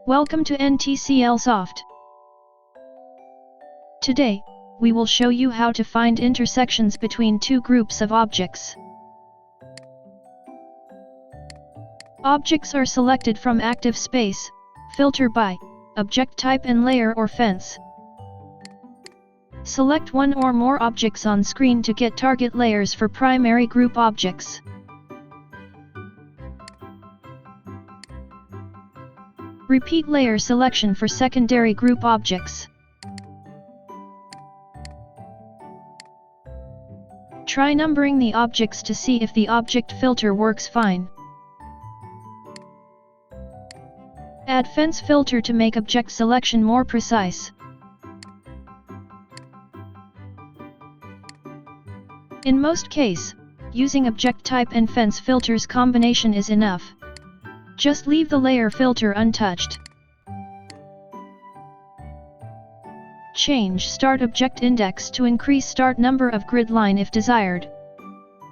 Welcome to NTCL Soft. Today, we will show you how to find intersections between two groups of objects. Objects are selected from active space, filter by object type and layer or fence. Select one or more objects on screen to get target layers for primary group objects. Repeat layer selection for secondary group objects. Try numbering the objects to see if the object filter works fine. Add fence filter to make object selection more precise. In most case, using object type and fence filters combination is enough. Just leave the layer filter untouched. Change start object index to increase start number of grid line if desired.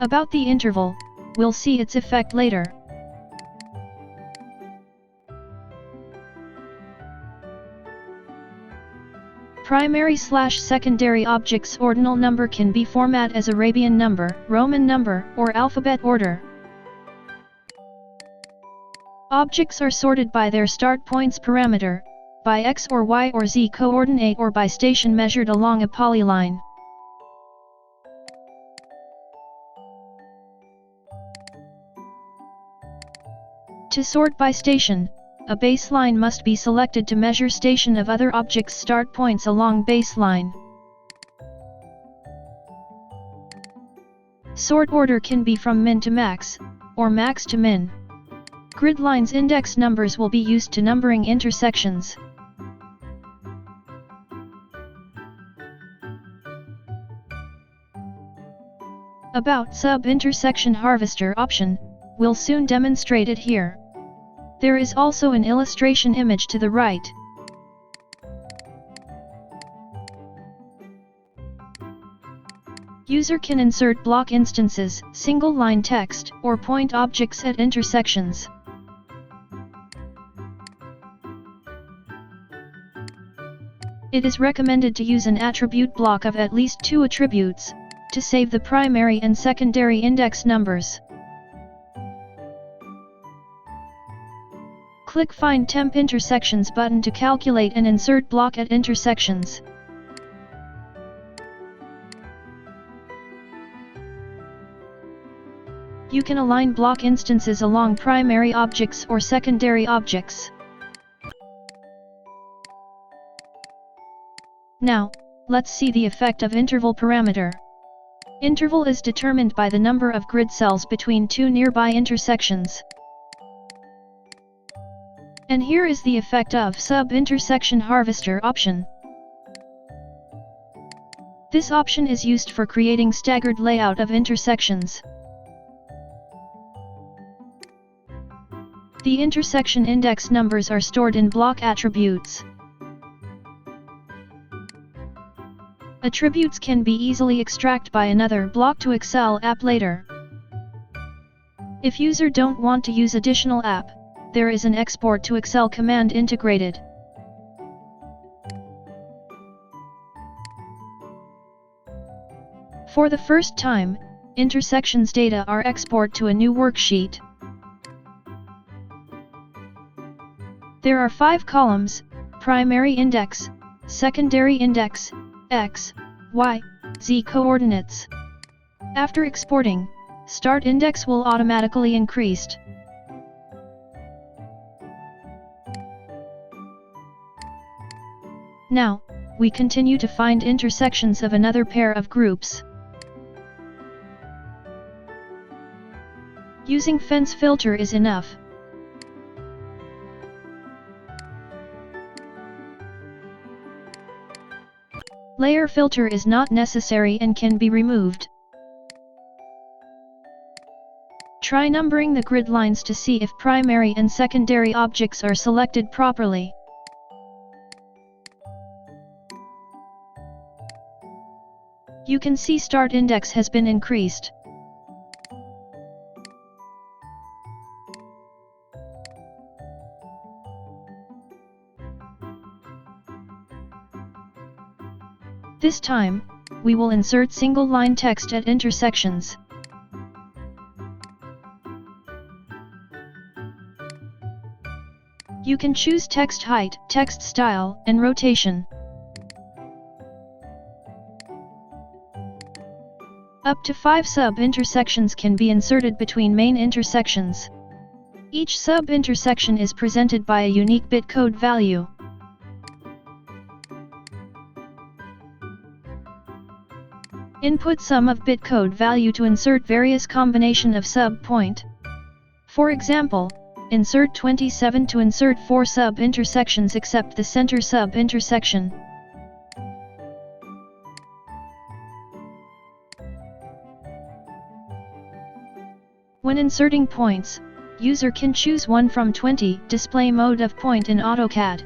About the interval, we'll see its effect later. Primary/secondary objects ordinal number can be formatted as Arabian number, Roman number, or alphabet order. Objects are sorted by their start points parameter, by x or y or z coordinate or by station measured along a polyline. To sort by station, a baseline must be selected to measure station of other objects' start points along baseline. Sort order can be from min to max, or max to min. Grid lines index numbers will be used to numbering intersections. About sub-intersection harvester option, we'll soon demonstrate it here. There is also an illustration image to the right. User can insert block instances, single line text, or point objects at intersections. It is recommended to use an attribute block of at least 2 attributes, to save the primary and secondary index numbers. Click Find Temp Intersections button to calculate and insert block at intersections. You can align block instances along primary objects or secondary objects. Now, let's see the effect of interval parameter. Interval is determined by the number of grid cells between two nearby intersections. And here is the effect of sub-intersection harvester option. This option is used for creating staggered layout of intersections. The intersection index numbers are stored in block attributes. Attributes can be easily extracted by another block to Excel app later. If user don't want to use additional app, there is an export to Excel command integrated. For the first time, intersections data are exported to a new worksheet. There are 5 columns: primary index, secondary index, x, y, z coordinates. After exporting, start index will automatically increased. Now, we continue to find intersections of another pair of groups. Using fence filter is enough. Layer filter is not necessary and can be removed. Try numbering the grid lines to see if primary and secondary objects are selected properly. You can see start index has been increased. This time, we will insert single-line text at intersections. You can choose text height, text style, and rotation. Up to 5 sub-intersections can be inserted between main intersections. Each sub-intersection is presented by a unique bitcode value. Input sum of bitcode value to insert various combination of sub-point. For example, insert 27 to insert 4 sub-intersections except the center sub-intersection. When inserting points, user can choose one from 20 display mode of point in AutoCAD.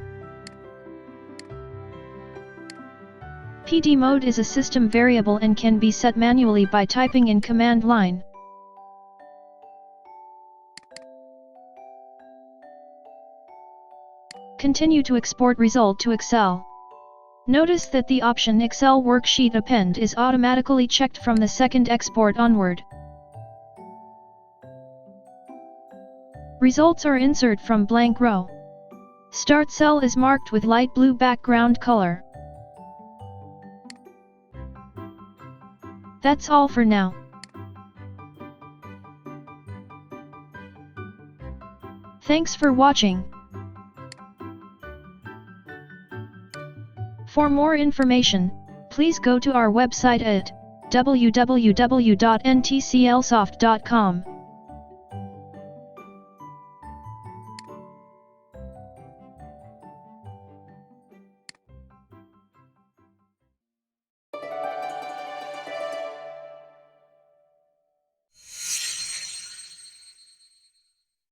PD mode is a system variable and can be set manually by typing in command line. Continue to export result to Excel. Notice that the option Excel Worksheet Append is automatically checked from the second export onward. Results are inserted from blank row. Start cell is marked with light blue background color. That's all for now. Thanks for watching. For more information, please go to our website at www.ntclsoft.com.